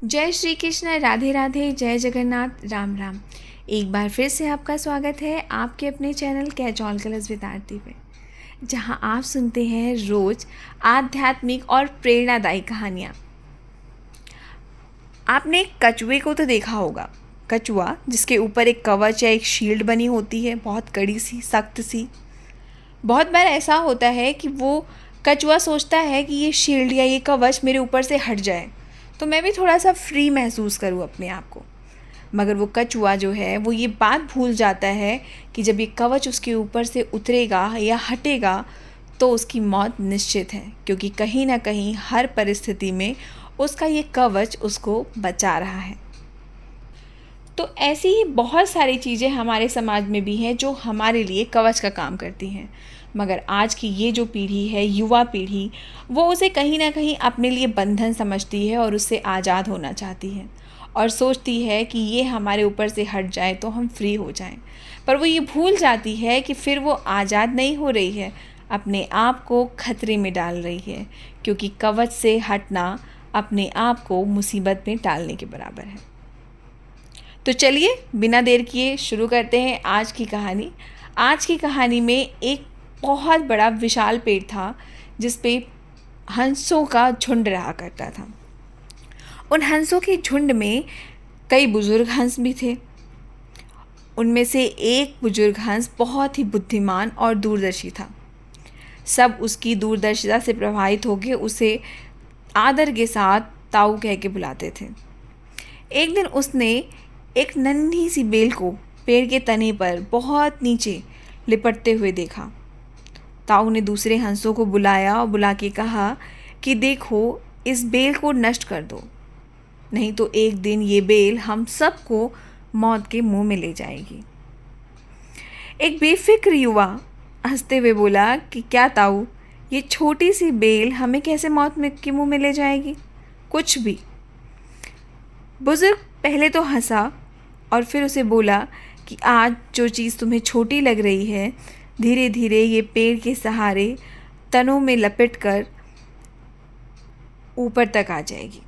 जय श्री कृष्ण, राधे राधे, जय जगन्नाथ, राम राम। एक बार फिर से आपका स्वागत है आपके अपने channel catch all colours with Aarti पे, जहां आप सुनते हैं रोज़ आध्यात्मिक और प्रेरणादायी कहानियाँ। आपने कछुए को तो देखा होगा, कछुआ जिसके ऊपर एक कवच या एक शील्ड बनी होती है, बहुत कड़ी सी, सख्त सी। बहुत बार ऐसा होता है कि वो कछुआ सोचता है कि ये शील्ड या ये कवच मेरे ऊपर से हट जाए तो मैं भी थोड़ा सा फ्री महसूस करूँ अपने आप को। मगर वो कछुआ जो है वो ये बात भूल जाता है कि जब ये कवच उसके ऊपर से उतरेगा या हटेगा तो उसकी मौत निश्चित है, क्योंकि कहीं ना कहीं हर परिस्थिति में उसका ये कवच उसको बचा रहा है। तो ऐसी ही बहुत सारी चीज़ें हमारे समाज में भी हैं जो हमारे लिए कवच का काम करती हैं। मगर आज की ये जो पीढ़ी है, युवा पीढ़ी, वो उसे कहीं ना कहीं अपने लिए बंधन समझती है और उससे आज़ाद होना चाहती है और सोचती है कि ये हमारे ऊपर से हट जाए तो हम फ्री हो जाएं। पर वो ये भूल जाती है कि फिर वो आज़ाद नहीं हो रही है, अपने आप को खतरे में डाल रही है, क्योंकि कवच से हटना अपने आप को मुसीबत में डालने के बराबर है। तो चलिए बिना देर किए शुरू करते हैं आज की कहानी। आज की कहानी में एक बहुत बड़ा विशाल पेड़ था जिस पे हंसों का झुंड रहा करता था। उन हंसों के झुंड में कई बुजुर्ग हंस भी थे। उनमें से एक बुजुर्ग हंस बहुत ही बुद्धिमान और दूरदर्शी था। सब उसकी दूरदर्शिता से प्रभावित होकर उसे आदर के साथ ताऊ कह के बुलाते थे। एक दिन उसने एक नन्ही सी बेल को पेड़ के तने पर बहुत नीचे लिपटते हुए देखा। ताऊ ने दूसरे हंसों को बुलाया और बुला के कहा कि देखो, इस बेल को नष्ट कर दो, नहीं तो एक दिन ये बेल हम सबको मौत के मुंह में ले जाएगी। एक बेफिक्र युवा हंसते हुए बोला कि क्या ताऊ, ये छोटी सी बेल हमें कैसे मौत के मुंह में ले जाएगी? कुछ भी। बुजुर्ग पहले तो हंसा और फिर उसे बोला कि आज जो चीज़ तुम्हें छोटी लग रही है, धीरे धीरे ये पेड़ के सहारे तनों में लपेट कर ऊपर तक आ जाएगी।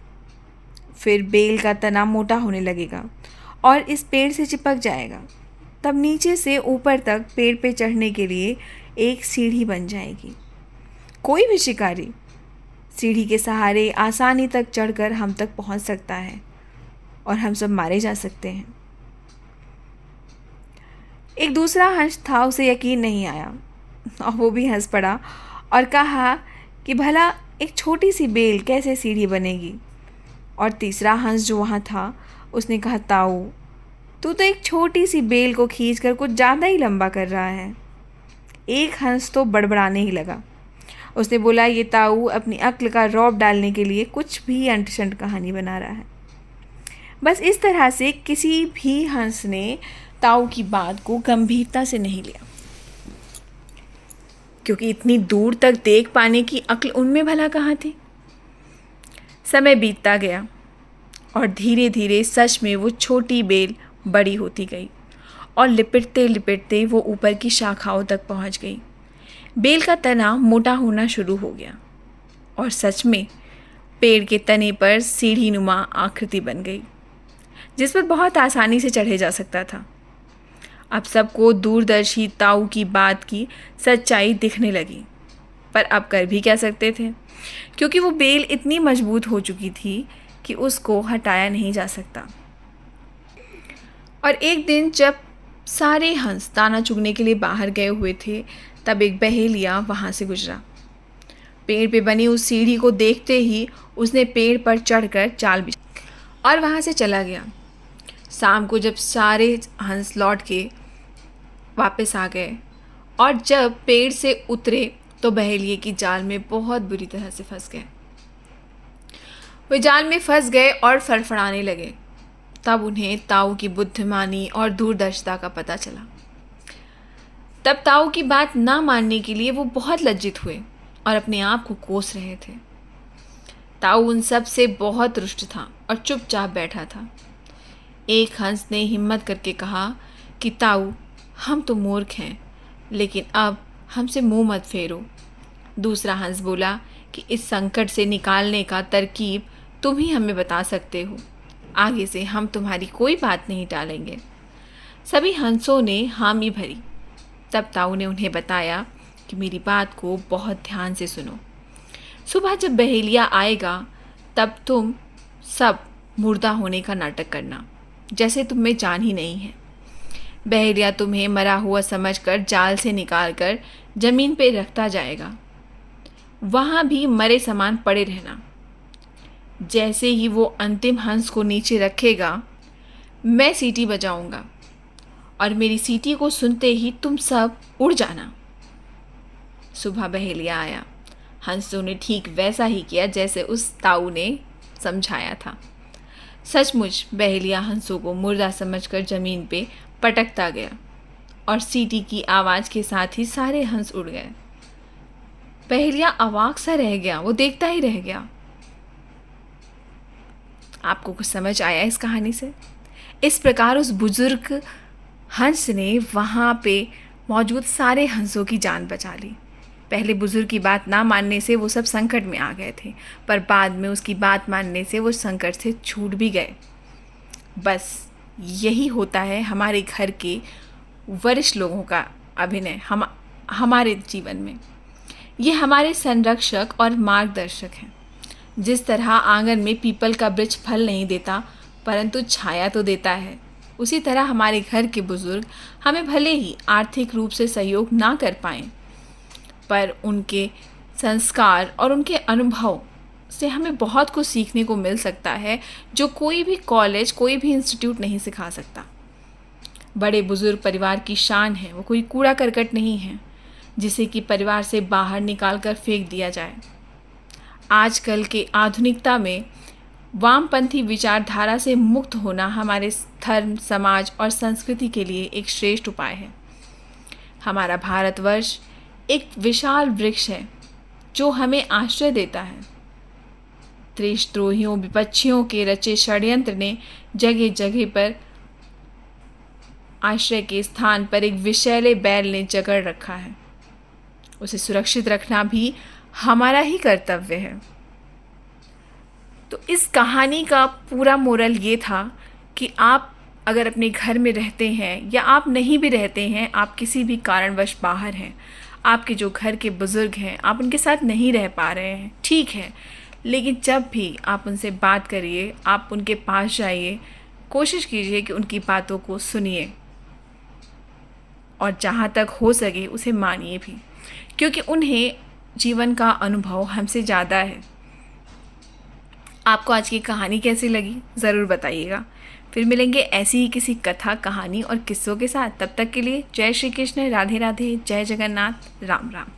फिर बेल का तना मोटा होने लगेगा और इस पेड़ से चिपक जाएगा। तब नीचे से ऊपर तक पेड़ पे चढ़ने के लिए एक सीढ़ी बन जाएगी। कोई भी शिकारी सीढ़ी के सहारे आसानी तक चढ़कर हम तक पहुंच सकता है और हम सब मारे जा सकते हैं। एक दूसरा हंस था, उसे यकीन नहीं आया और वो भी हंस पड़ा और कहा कि भला एक छोटी सी बेल कैसे सीढ़ी बनेगी? और तीसरा हंस जो वहाँ था उसने कहा, ताऊ तू तो एक छोटी सी बेल को खींचकर कुछ ज़्यादा ही लंबा कर रहा है। एक हंस तो बड़बड़ाने ही लगा। उसने बोला, ये ताऊ अपनी अक्ल का रौब डालने के लिए कुछ भी अंट-शंट कहानी बना रहा है। बस इस तरह से किसी भी हंस ने ताऊ की बात को गंभीरता से नहीं लिया, क्योंकि इतनी दूर तक देख पाने की अक्ल उनमें भला कहाँ थी। समय बीतता गया और धीरे धीरे सच में वो छोटी बेल बड़ी होती गई और लिपटते लिपटते वो ऊपर की शाखाओं तक पहुंच गई। बेल का तना मोटा होना शुरू हो गया और सच में पेड़ के तने पर सीढ़ी नुमा आकृति बन गई, जिस पर बहुत आसानी से चढ़े जा सकता था। अब सबको दूरदर्शी ताऊ की बात की सच्चाई दिखने लगी, पर अब कर भी क्या सकते थे, क्योंकि वो बेल इतनी मजबूत हो चुकी थी कि उसको हटाया नहीं जा सकता। और एक दिन जब सारे हंस दाना चुगने के लिए बाहर गए हुए थे, तब एक बहेलिया वहाँ से गुजरा। पेड़ पे बनी उस सीढ़ी को देखते ही उसने पेड़ पर चढ़कर चाल बिछा और वहाँ से चला गया। शाम को जब सारे हंस लौट के वापस आ गए और जब पेड़ से उतरे तो बहेलिए की जाल में बहुत बुरी तरह से फंस गए। वे जाल में फंस गए और फड़फड़ाने लगे। तब उन्हें ताऊ की बुद्धिमानी और दूरदर्शिता का पता चला। तब ताऊ की बात ना मानने के लिए वो बहुत लज्जित हुए और अपने आप को कोस रहे थे। ताऊ उन सब से बहुत रुष्ट था और चुपचाप बैठा था। एक हंस ने हिम्मत करके कहा कि ताऊ, हम तो मूर्ख हैं, लेकिन अब हमसे मुंह मत फेरो। दूसरा हंस बोला कि इस संकट से निकालने का तरकीब तुम ही हमें बता सकते हो। आगे से हम तुम्हारी कोई बात नहीं टालेंगे। सभी हंसों ने हामी भरी। तब ताऊ ने उन्हें बताया कि मेरी बात को बहुत ध्यान से सुनो। सुबह जब बहेलिया आएगा तब तुम सब मुर्दा होने का नाटक करना, जैसे तुम में जान ही नहीं है। बहेलिया तुम्हें मरा हुआ समझकर जाल से निकालकर जमीन पे रखता जाएगा। वहाँ भी मरे समान पड़े रहना। जैसे ही वो अंतिम हंस को नीचे रखेगा, मैं सीटी बजाऊंगा और मेरी सीटी को सुनते ही तुम सब उड़ जाना। सुबह बहेलिया आया। हंसों ने ठीक वैसा ही किया जैसे उस ताऊ ने समझाया था। सचमुच बहेलिया हंसों को मुर्दा समझकर ज़मीन पे पटकता गया और सीटी की आवाज़ के साथ ही सारे हंस उड़ गए। बहेलिया अवाक सा रह गया, वो देखता ही रह गया। आपको कुछ समझ आया इस कहानी से? इस प्रकार उस बुजुर्ग हंस ने वहाँ पे मौजूद सारे हंसों की जान बचा ली। पहले बुजुर्ग की बात ना मानने से वो सब संकट में आ गए थे, पर बाद में उसकी बात मानने से वो संकट से छूट भी गए। बस यही होता है हमारे घर के वरिष्ठ लोगों का अभिनय हमारे जीवन में। ये हमारे संरक्षक और मार्गदर्शक हैं। जिस तरह आंगन में पीपल का वृक्ष फल नहीं देता परंतु छाया तो देता है, उसी तरह हमारे घर के बुजुर्ग हमें भले ही आर्थिक रूप से सहयोग ना कर पाएं, पर उनके संस्कार और उनके अनुभव से हमें बहुत कुछ सीखने को मिल सकता है, जो कोई भी कॉलेज, कोई भी इंस्टीट्यूट नहीं सिखा सकता। बड़े बुजुर्ग परिवार की शान है। वो कोई कूड़ा करकट नहीं है जिसे कि परिवार से बाहर निकाल कर फेंक दिया जाए। आजकल के आधुनिकता में वामपंथी विचारधारा से मुक्त होना हमारे धर्म, समाज और संस्कृति के लिए एक श्रेष्ठ उपाय है। हमारा भारतवर्ष एक विशाल वृक्ष है जो हमें आश्रय देता है। देशद्रोहियों, विपक्षियों के रचे षड्यंत्र ने जगह जगह पर आश्रय के स्थान पर एक विषैले बैल ने जकड़ रखा है। उसे सुरक्षित रखना भी हमारा ही कर्तव्य है। तो इस कहानी का पूरा मोरल ये था कि आप अगर अपने घर में रहते हैं या आप नहीं भी रहते हैं, आप किसी भी कारणवश बाहर हैं, आपके जो घर के बुज़ुर्ग हैं आप उनके साथ नहीं रह पा रहे हैं, ठीक है, लेकिन जब भी आप उनसे बात करिए, आप उनके पास जाइए, कोशिश कीजिए कि उनकी बातों को सुनिए और जहाँ तक हो सके उसे मानिए भी, क्योंकि उन्हें जीवन का अनुभव हमसे ज़्यादा है। आपको आज की कहानी कैसी लगी ज़रूर बताइएगा। फिर मिलेंगे ऐसी ही किसी कथा, कहानी और किस्सों के साथ। तब तक के लिए जय श्री कृष्ण, राधे राधे, जय जगन्नाथ, राम राम।